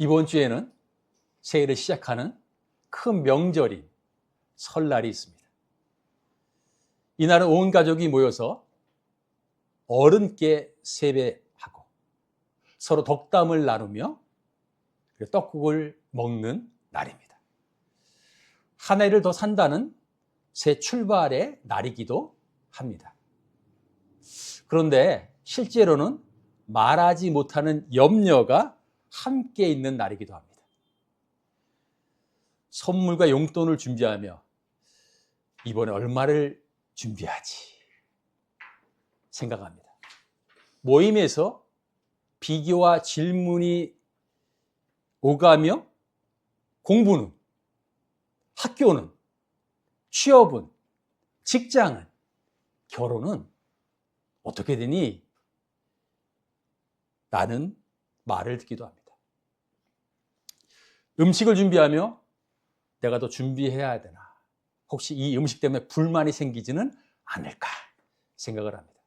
이번 주에는 새해를 시작하는 큰 명절인 설날이 있습니다. 이날은 온 가족이 모여서 어른께 세배하고 서로 덕담을 나누며 떡국을 먹는 날입니다. 한 해를 더 산다는 새 출발의 날이기도 합니다. 그런데 실제로는 말하지 못하는 염려가 함께 있는 날이기도 합니다. 선물과 용돈을 준비하며 이번에 얼마를 준비하지 생각합니다. 모임에서 비교와 질문이 오가며 공부는, 학교는, 취업은, 직장은, 결혼은 어떻게 되니? 라는 말을 듣기도 합니다. 음식을 준비하며 내가 더 준비해야 되나? 혹시 이 음식 때문에 불만이 생기지는 않을까 생각을 합니다.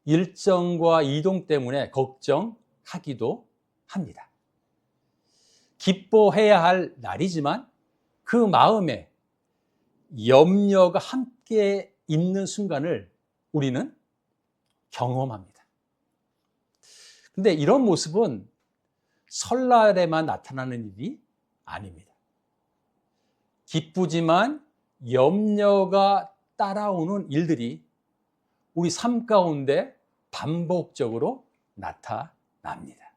일정과 이동 때문에 걱정하기도 합니다. 기뻐해야 할 날이지만 그 마음에 염려가 함께 있는 순간을 우리는 경험합니다. 근데 이런 모습은 설날에만 나타나는 일이 아닙니다. 기쁘지만 염려가 따라오는 일들이 우리 삶 가운데 반복적으로 나타납니다.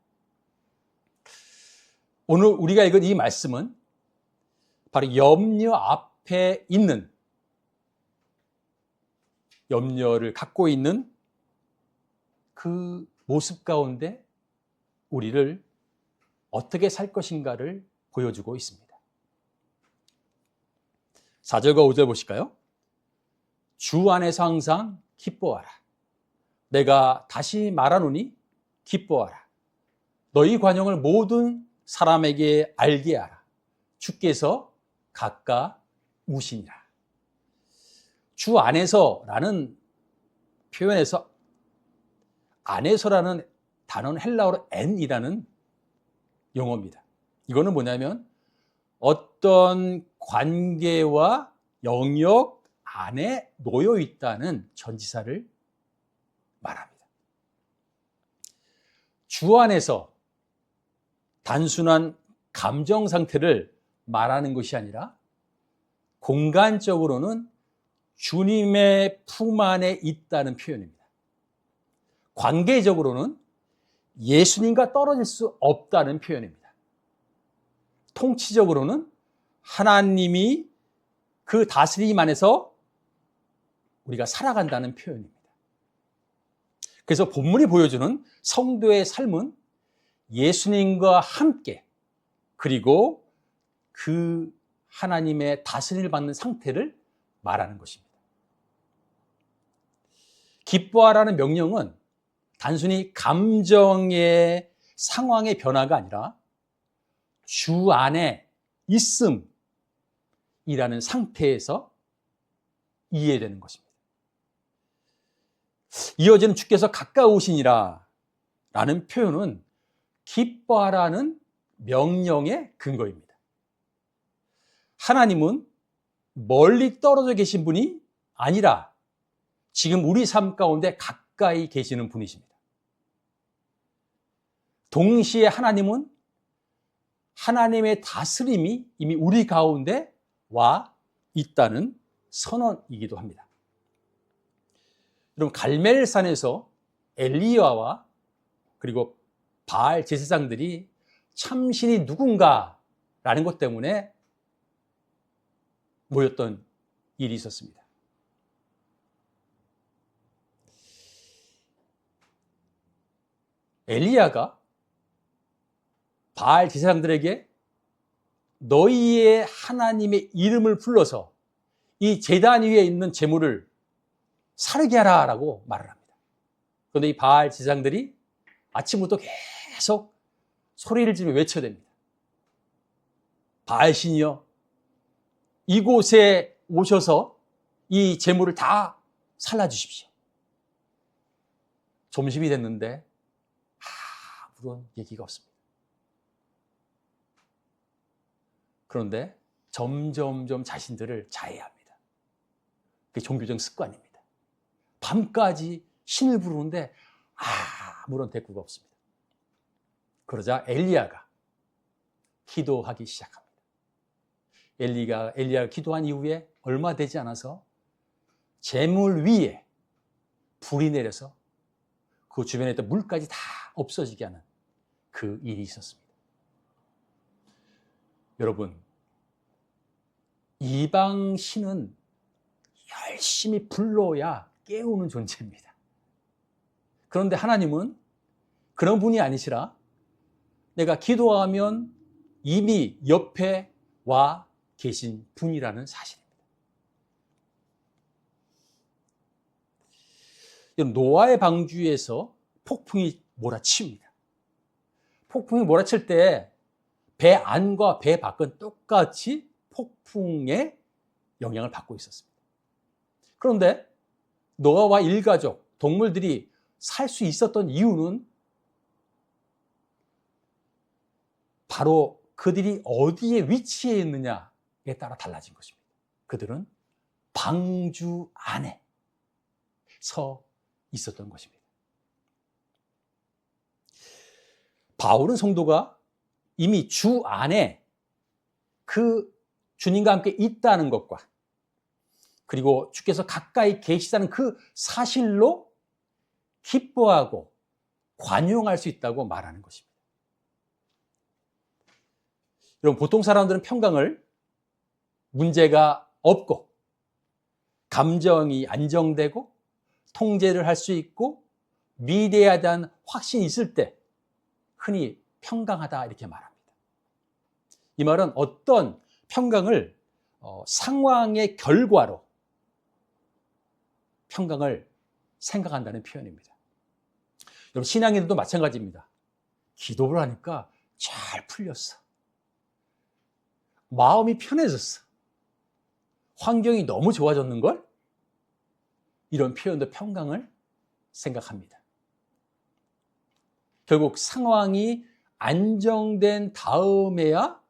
오늘 우리가 읽은 이 말씀은 바로 염려 앞에 있는, 염려를 갖고 있는 그 모습 가운데 우리를 어떻게 살 것인가를 보여주고 있습니다. 4절과 5절 보실까요? 주 안에서 항상 기뻐하라. 내가 다시 말하노니 기뻐하라. 너희 관용을 모든 사람에게 알게 하라. 주께서 가까우시니라. 주 안에서라는 표현에서 안에서라는 단어는 헬라어로 엔이라는 용어입니다. 이거는 뭐냐면 어떤 관계와 영역 안에 놓여 있다는 전치사를 말합니다. 주 안에서 단순한 감정 상태를 말하는 것이 아니라 공간적으로는 주님의 품 안에 있다는 표현입니다. 관계적으로는 예수님과 떨어질 수 없다는 표현입니다. 통치적으로는 하나님이 그 다스림 안에서 우리가 살아간다는 표현입니다. 그래서 본문이 보여주는 성도의 삶은 예수님과 함께, 그리고 그 하나님의 다스림을 받는 상태를 말하는 것입니다. 기뻐하라는 명령은 단순히 감정의 상황의 변화가 아니라 주 안에 있음이라는 상태에서 이해되는 것입니다. 이어지는 주께서 가까우시니라 라는 표현은 기뻐하라는 명령의 근거입니다. 하나님은 멀리 떨어져 계신 분이 아니라 지금 우리 삶 가운데 가까이 계시는 분이십니다. 동시에 하나님은 하나님의 다스림이 이미 우리 가운데 와 있다는 선언이기도 합니다. 여러분, 갈멜산에서 엘리야와 그리고 바알 제사장들이 참신이 누군가라는 것 때문에 모였던 일이 있었습니다. 엘리야가 바알 제사장들에게 너희의 하나님의 이름을 불러서 이 제단 위에 있는 제물을 사르게 하라라고 말을 합니다. 그런데 이 바알 제사장들이 아침부터 계속 소리를 지르며 외쳐댑니다. 바알신이여, 이곳에 오셔서 이 제물을 다 살라주십시오. 점심이 됐는데 아무런 얘기가 없습니다. 그런데 점점점 자신들을 자해합니다. 그게 종교적 습관입니다. 밤까지 신을 부르는데 아무런 대꾸가 없습니다. 그러자 엘리야가 기도하기 시작합니다. 엘리야가 기도한 이후에 얼마 되지 않아서 재물 위에 불이 내려서 그 주변에 있던 물까지 다 없어지게 하는 그 일이 있었습니다. 여러분, 이방 신은 열심히 불러야 깨우는 존재입니다. 그런데 하나님은 그런 분이 아니시라 내가 기도하면 이미 옆에 와 계신 분이라는 사실입니다. 노아의 방주에서 폭풍이 몰아칩니다. 폭풍이 몰아칠 때 배 안과 배 밖은 똑같이 폭풍의 영향을 받고 있었습니다. 그런데 노아와 일가족, 동물들이 살 수 있었던 이유는 바로 그들이 어디에 위치해 있느냐에 따라 달라진 것입니다. 그들은 방주 안에 서 있었던 것입니다. 바울은 성도가 이미 주 안에 그 주님과 함께 있다는 것과 그리고 주께서 가까이 계시다는 그 사실로 기뻐하고 관용할 수 있다고 말하는 것입니다. 여러분, 보통 사람들은 평강을 문제가 없고 감정이 안정되고 통제를 할 수 있고 미래에 대한 확신이 있을 때 흔히 평강하다 이렇게 말합니다. 이 말은 어떤 평강을 상황의 결과로 평강을 생각한다는 표현입니다. 여러분, 신앙인들도 마찬가지입니다. 기도를 하니까 잘 풀렸어. 마음이 편해졌어. 환경이 너무 좋아졌는걸? 이런 표현도 평강을 생각합니다. 결국 상황이 안정된 다음에야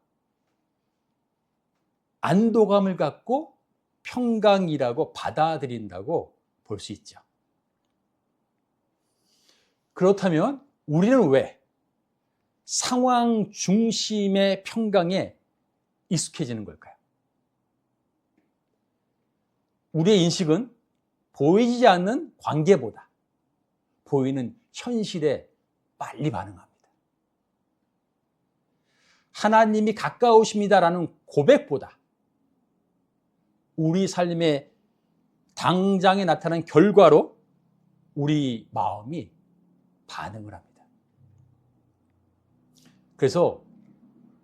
안도감을 갖고 평강이라고 받아들인다고 볼 수 있죠. 그렇다면 우리는 왜 상황 중심의 평강에 익숙해지는 걸까요? 우리의 인식은 보이지 않는 관계보다 보이는 현실에 빨리 반응합니다. 하나님이 가까우십니다라는 고백보다 우리 삶의 당장에 나타난 결과로 우리 마음이 반응을 합니다. 그래서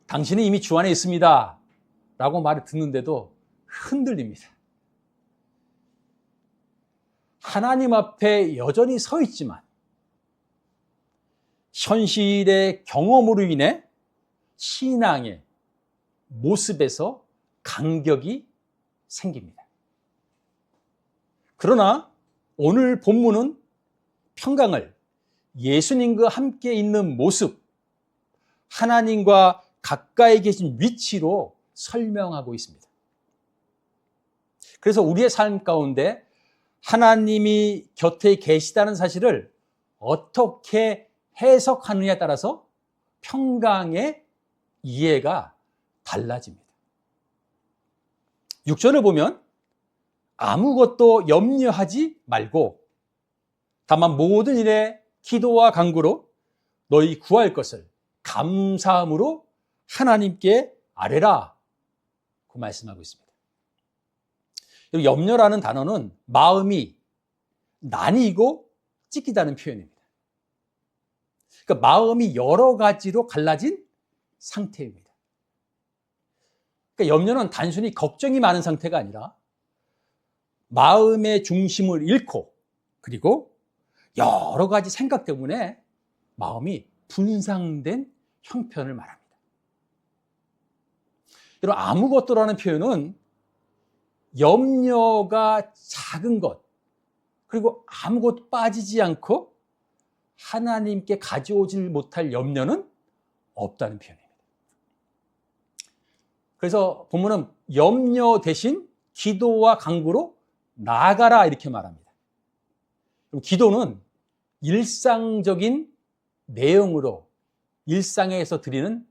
당신은 이미 주 안에 있습니다 라고 말을 듣는데도 흔들립니다. 하나님 앞에 여전히 서 있지만 현실의 경험으로 인해 신앙의 모습에서 간격이 생깁니다. 그러나 오늘 본문은 평강을 예수님과 함께 있는 모습, 하나님과 가까이 계신 위치로 설명하고 있습니다. 그래서 우리의 삶 가운데 하나님이 곁에 계시다는 사실을 어떻게 해석하느냐에 따라서 평강의 이해가 달라집니다. 6절을 보면 아무것도 염려하지 말고 다만 모든 일에 기도와 간구로 너희 구할 것을 감사함으로 하나님께 아뢰라 그 말씀하고 있습니다. 염려라는 단어는 마음이 나뉘고 찢기다는 표현입니다. 그러니까 마음이 여러 가지로 갈라진 상태입니다. 그러니까 염려는 단순히 걱정이 많은 상태가 아니라 마음의 중심을 잃고 그리고 여러 가지 생각 때문에 마음이 분산된 형편을 말합니다. 여러분, 아무것도라는 표현은 염려가 작은 것 그리고 아무것도 빠지지 않고 하나님께 가져오질 못할 염려는 없다는 표현입니다. 그래서 본문은 염려 대신 기도와 간구로 나아가라 이렇게 말합니다. 그럼 기도는 일상적인 내용으로 일상에서 드리는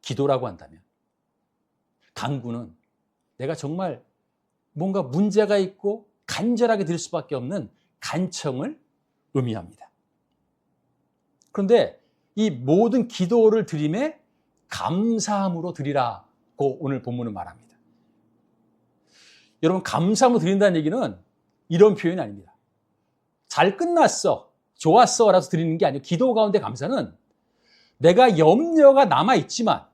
기도라고 한다면, 간구는 내가 정말 뭔가 문제가 있고 간절하게 드릴 수밖에 없는 간청을 의미합니다. 그런데 이 모든 기도를 드림에 감사함으로 드리라고 오늘 본문은 말합니다. 여러분, 감사함으로 드린다는 얘기는 이런 표현이 아닙니다. 잘 끝났어, 좋았어 라서 드리는 게 아니고, 기도 가운데 감사는 내가 염려가 남아있지만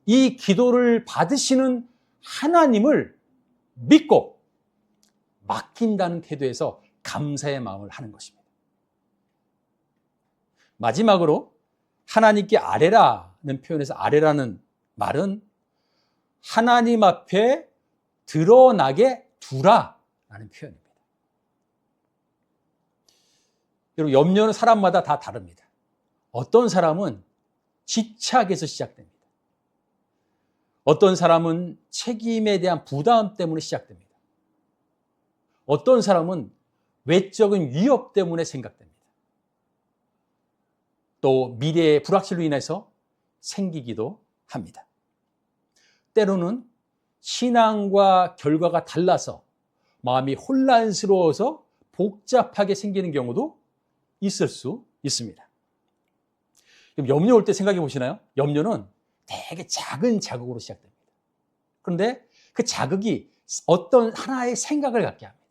이 기도를 받으시는 하나님을 믿고 맡긴다는 태도에서 감사의 마음을 하는 것입니다. 마지막으로 하나님께 아뢰라는 표현에서, 아뢰라는 말은 하나님 앞에 드러나게 두라라는 표현입니다. 여러분, 염려는 사람마다 다 다릅니다. 어떤 사람은 집착에서 시작됩니다. 어떤 사람은 책임에 대한 부담 때문에 시작됩니다. 어떤 사람은 외적인 위협 때문에 생각됩니다. 또 미래의 불확실로 인해서 생기기도 합니다. 때로는 신앙과 결과가 달라서 마음이 혼란스러워서 복잡하게 생기는 경우도 있을 수 있습니다. 염려 올 때 생각해 보시나요? 염려는 되게 작은 자극으로 시작됩니다. 그런데 그 자극이 어떤 하나의 생각을 갖게 합니다.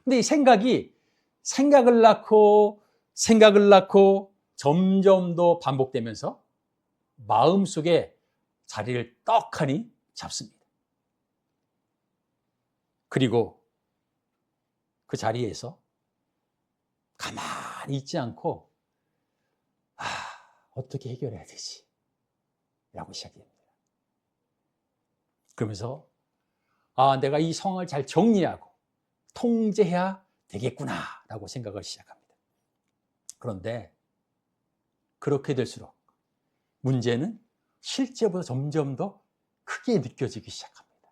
근데 이 생각이 생각을 낳고 점점 더 반복되면서 마음속에 자리를 떡하니 잡습니다. 그리고 그 자리에서 가만히 있지 않고 어떻게 해결해야 되지? 라고 시작됩니다. 그러면서 내가 이 상황을 잘 정리하고 통제해야 되겠구나 라고 생각을 시작합니다. 그런데 그렇게 될수록 문제는 실제보다 점점 더 크게 느껴지기 시작합니다.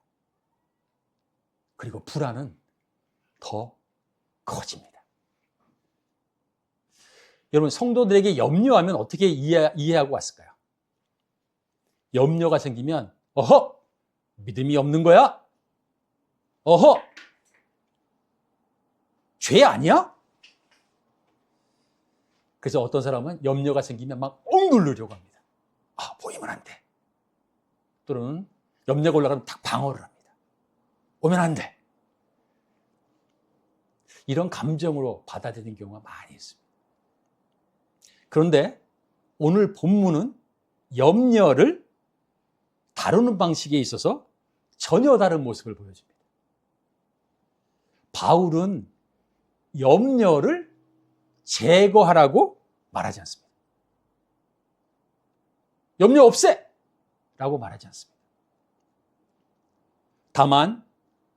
그리고 불안은 더 커집니다. 여러분, 성도들에게 염려하면 어떻게 이해하고 왔을까요? 염려가 생기면 믿음이 없는 거야? 죄 아니야? 그래서 어떤 사람은 염려가 생기면 막 억누르려고 합니다. 보이면 안 돼. 또는 염려가 올라가면 딱 방어를 합니다. 오면 안 돼. 이런 감정으로 받아들이는 경우가 많이 있습니다. 그런데 오늘 본문은 염려를 다루는 방식에 있어서 전혀 다른 모습을 보여줍니다. 바울은 염려를 제거하라고 말하지 않습니다. 염려 없애! 라고 말하지 않습니다. 다만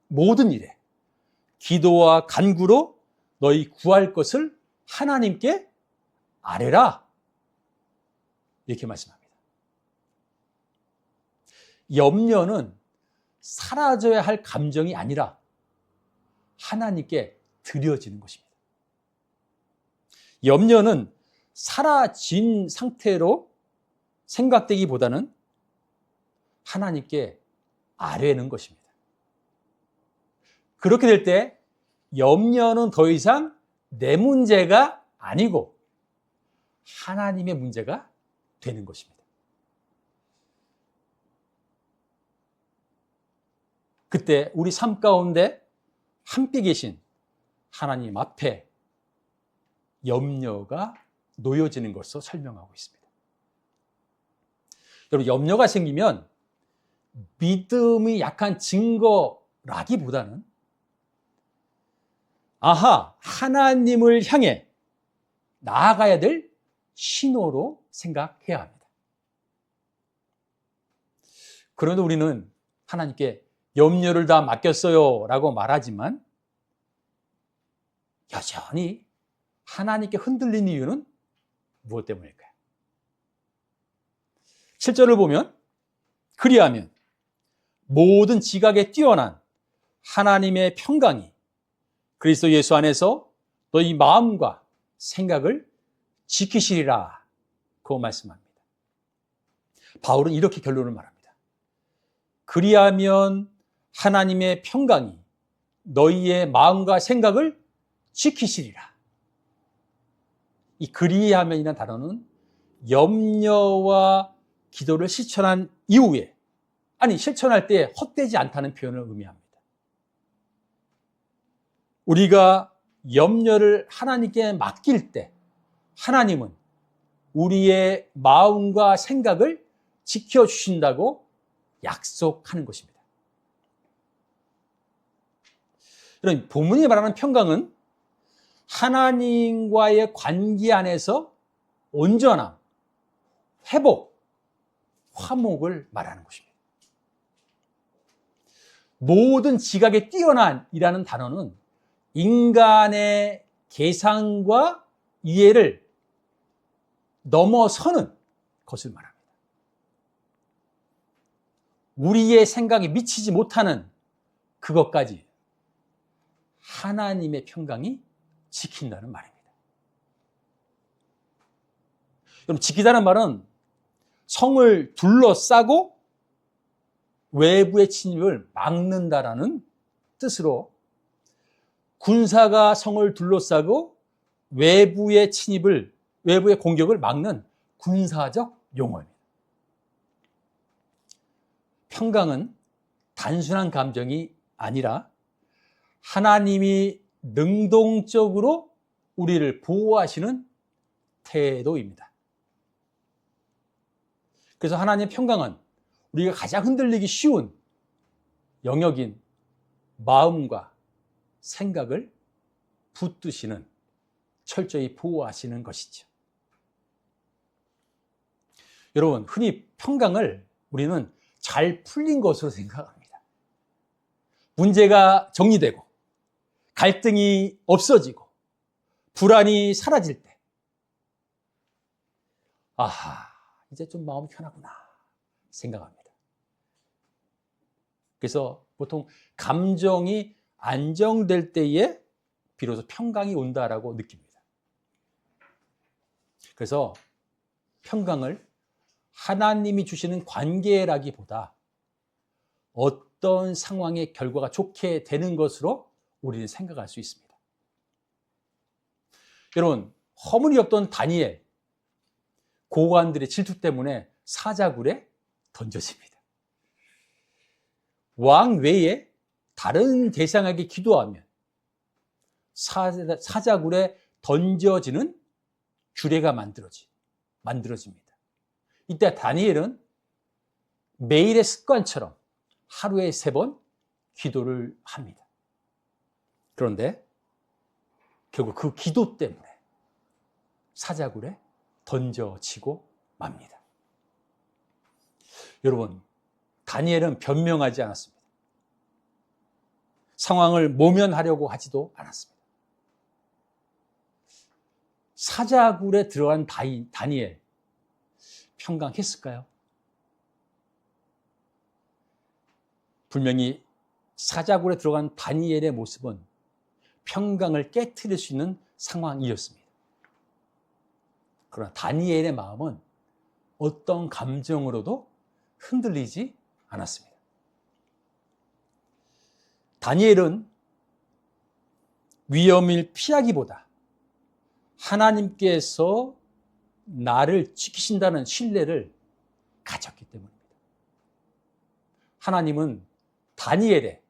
모든 일에 기도와 간구로 너희 구할 것을 하나님께 아뢰라, 이렇게 말씀합니다. 염려는 사라져야 할 감정이 아니라 하나님께 드려지는 것입니다. 염려는 사라진 상태로 생각되기보다는 하나님께 아뢰는 것입니다. 그렇게 될 때 염려는 더 이상 내 문제가 아니고 하나님의 문제가 되는 것입니다. 그때 우리 삶 가운데 함께 계신 하나님 앞에 염려가 놓여지는 것으로 설명하고 있습니다. 여러분, 염려가 생기면 믿음이 약한 증거라기보다는 하나님을 향해 나아가야 될 신호로 생각해야 합니다. 그런데 우리는 하나님께 염려를 다 맡겼어요 라고 말하지만 여전히 하나님께 흔들리는 이유는 무엇 때문일까요? 7절을 보면 그리하면 모든 지각에 뛰어난 하나님의 평강이 그리스도 예수 안에서 너희 마음과 생각을 지키시리라 고 말씀합니다. 바울은 이렇게 결론을 말합니다. 그리하면 하나님의 평강이 너희의 마음과 생각을 지키시리라. 이 그리하면이라는 단어는 염려와 기도를 실천한 이후에, 아니 실천할 때 헛되지 않다는 표현을 의미합니다. 우리가 염려를 하나님께 맡길 때 하나님은 우리의 마음과 생각을 지켜주신다고 약속하는 것입니다. 그럼 본문이 말하는 평강은 하나님과의 관계 안에서 온전함, 회복, 화목을 말하는 것입니다. 모든 지각에 뛰어난이라는 단어는 인간의 계산과 이해를 넘어서는 것을 말합니다. 우리의 생각에 미치지 못하는 그것까지 하나님의 평강이 지킨다는 말입니다. 그럼 지키다는 말은 성을 둘러싸고 외부의 침입을 막는다라는 뜻으로 군사가 성을 둘러싸고 외부의 침입을, 외부의 공격을 막는 군사적 용어입니다. 평강은 단순한 감정이 아니라 하나님이 능동적으로 우리를 보호하시는 태도입니다. 그래서 하나님의 평강은 우리가 가장 흔들리기 쉬운 영역인 마음과 생각을 붙드시는, 철저히 보호하시는 것이죠. 여러분, 흔히 평강을 우리는 잘 풀린 것으로 생각합니다. 문제가 정리되고 갈등이 없어지고 불안이 사라질 때, 아하, 이제 좀 마음이 편하구나 생각합니다. 그래서 보통 감정이 안정될 때에 비로소 평강이 온다라고 느낍니다. 그래서 평강을 하나님이 주시는 관계라기보다 어떤 상황의 결과가 좋게 되는 것으로 우리는 생각할 수 있습니다. 여러분, 허물이 없던 다니엘, 고관들의 질투 때문에 사자굴에 던져집니다. 왕 외에 다른 대상에게 기도하면 사자굴에 던져지는 규례가 만들어집니다. 이때 다니엘은 매일의 습관처럼 하루에 3번 기도를 합니다. 그런데 결국 그 기도 때문에 사자굴에 던져지고 맙니다. 여러분, 다니엘은 변명하지 않았습니다. 상황을 모면하려고 하지도 않았습니다. 사자굴에 들어간 다니엘, 평강했을까요? 분명히 사자굴에 들어간 다니엘의 모습은 평강을 깨트릴 수 있는 상황이었습니다. 그러나 다니엘의 마음은 어떤 감정으로도 흔들리지 않았습니다. 다니엘은 위험을 피하기보다 하나님께서 나를 지키신다는 신뢰를 가졌기 때문입니다. 하나님은 다니엘의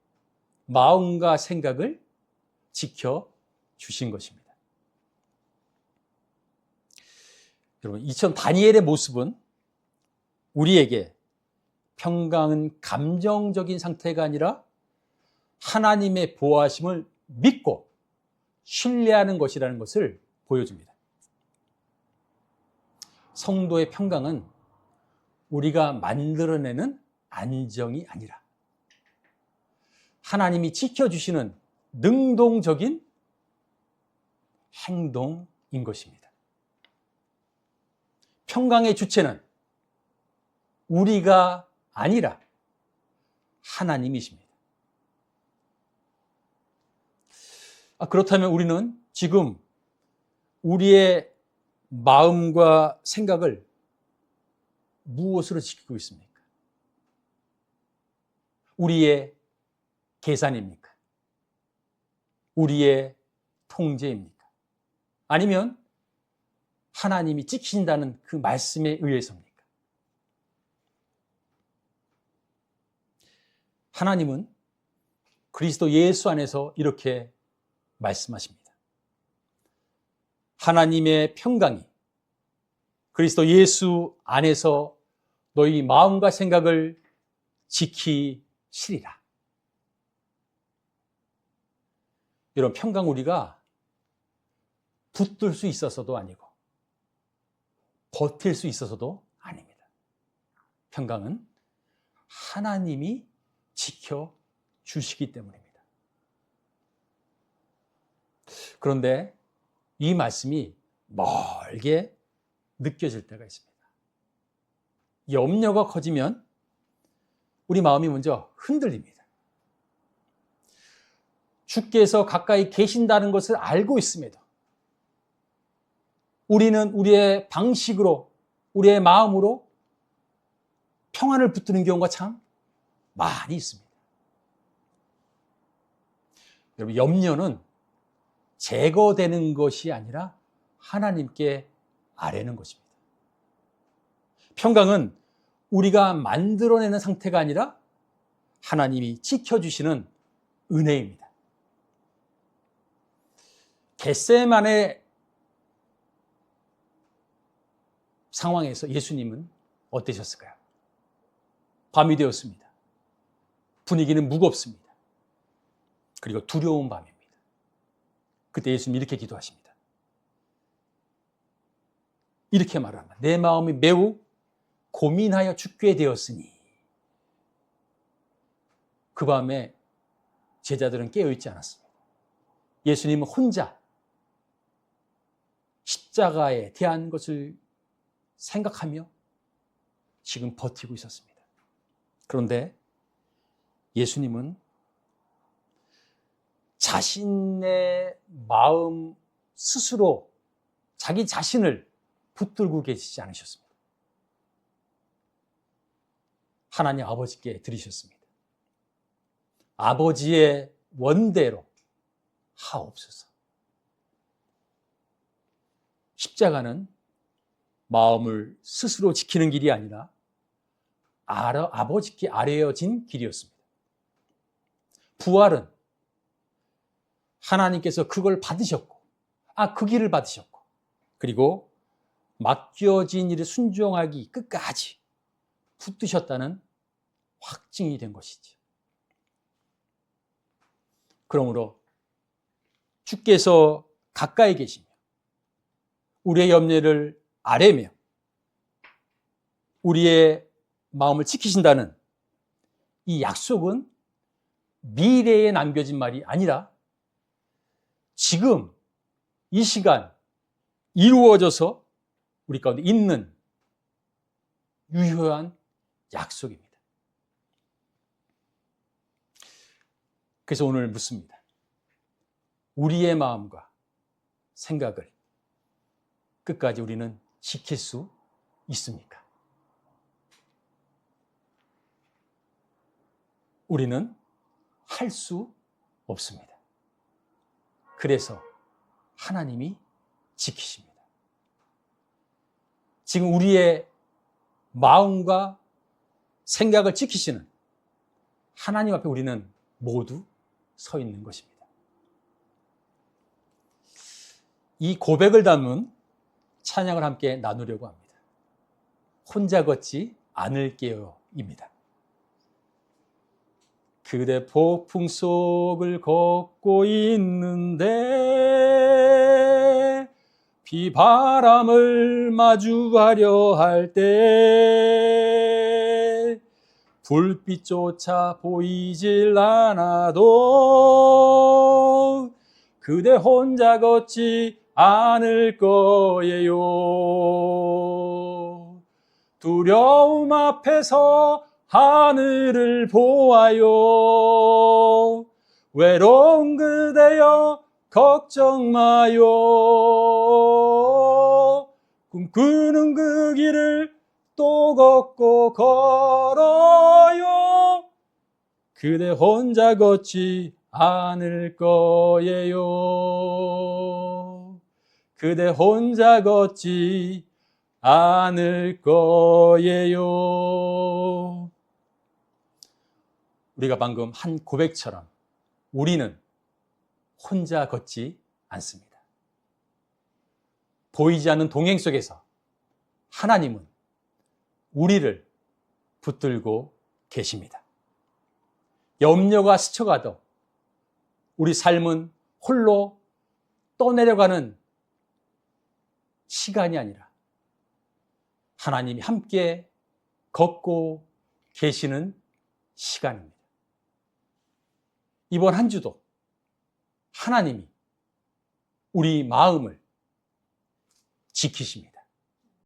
마음과 생각을 지켜주신 것입니다. 여러분, 이처럼 다니엘의 모습은 우리에게 평강은 감정적인 상태가 아니라 하나님의 보호하심을 믿고 신뢰하는 것이라는 것을 보여줍니다. 성도의 평강은 우리가 만들어내는 안정이 아니라 하나님이 지켜주시는 능동적인 행동인 것입니다. 평강의 주체는 우리가 아니라 하나님이십니다. 그렇다면 우리는 지금 우리의 마음과 생각을 무엇으로 지키고 있습니까? 우리의 계산입니까? 우리의 통제입니까? 아니면 하나님이 지킨다는 그 말씀에 의해서입니까? 하나님은 그리스도 예수 안에서 이렇게 말씀하십니다. 하나님의 평강이 그리스도 예수 안에서 너희 마음과 생각을 지키시리라. 이런 평강 우리가 붙들 수 있어서도 아니고 버틸 수 있어서도 아닙니다. 평강은 하나님이 지켜주시기 때문입니다. 그런데 이 말씀이 멀게 느껴질 때가 있습니다. 염려가 커지면 우리 마음이 먼저 흔들립니다. 주께서 가까이 계신다는 것을 알고 있음에도 우리는 우리의 방식으로, 우리의 마음으로 평안을 붙드는 경우가 참 많이 있습니다. 여러분, 염려는 제거되는 것이 아니라 하나님께 아뢰는 것입니다. 평강은 우리가 만들어내는 상태가 아니라 하나님이 지켜주시는 은혜입니다. 겟세마네 상황에서 예수님은 어떠셨을까요? 밤이 되었습니다. 분위기는 무겁습니다. 그리고 두려운 밤입니다. 그때 예수님이 이렇게 기도하십니다. 이렇게 말합니다. 내 마음이 매우 고민하여 죽게 되었으니. 그 밤에 제자들은 깨어있지 않았습니다. 예수님은 혼자 십자가에 대한 것을 생각하며 지금 버티고 있었습니다. 그런데 예수님은 자신의 마음 스스로 자기 자신을 붙들고 계시지 않으셨습니다. 하나님 아버지께 드리셨습니다. 아버지의 원대로 하옵소서. 십자가는 마음을 스스로 지키는 길이 아니라 아버지께 아뢰어진 길이었습니다. 부활은 하나님께서 그걸 받으셨고, 그 길을 받으셨고, 그리고 맡겨진 일을 순종하기 끝까지 붙드셨다는 확증이 된 것이죠. 그러므로 주께서 가까이 계시며 우리의 염려를 아뢰며 우리의 마음을 지키신다는 이 약속은 미래에 남겨진 말이 아니라 지금 이 시간 이루어져서 우리 가운데 있는 유효한 약속입니다. 그래서 오늘 묻습니다. 우리의 마음과 생각을 끝까지 우리는 지킬 수 있습니까? 우리는 할 수 없습니다. 그래서 하나님이 지키십니다. 지금 우리의 마음과 생각을 지키시는 하나님 앞에 우리는 모두 서 있는 것입니다. 이 고백을 담은 찬양을 함께 나누려고 합니다. 혼자 걷지 않을게요 입니다. 그대 폭풍 속을 걷고 있는데 비바람을 마주하려 할 때 불빛조차 보이질 않아도 그대 혼자 걷지 않을 거예요. 두려움 앞에서 하늘을 보아요. 외로운 그대여 걱정 마요. 꿈꾸는 그 길을 또 걷고 걸어요. 그대 혼자 걷지 않을 거예요. 그대 혼자 걷지 않을 거예요. 우리가 방금 한 고백처럼 우리는 혼자 걷지 않습니다. 보이지 않는 동행 속에서 하나님은 우리를 붙들고 계십니다. 염려가 스쳐가도 우리 삶은 홀로 떠내려가는 시간이 아니라 하나님이 함께 걷고 계시는 시간입니다. 이번 한 주도 하나님이 우리 마음을 지키십니다.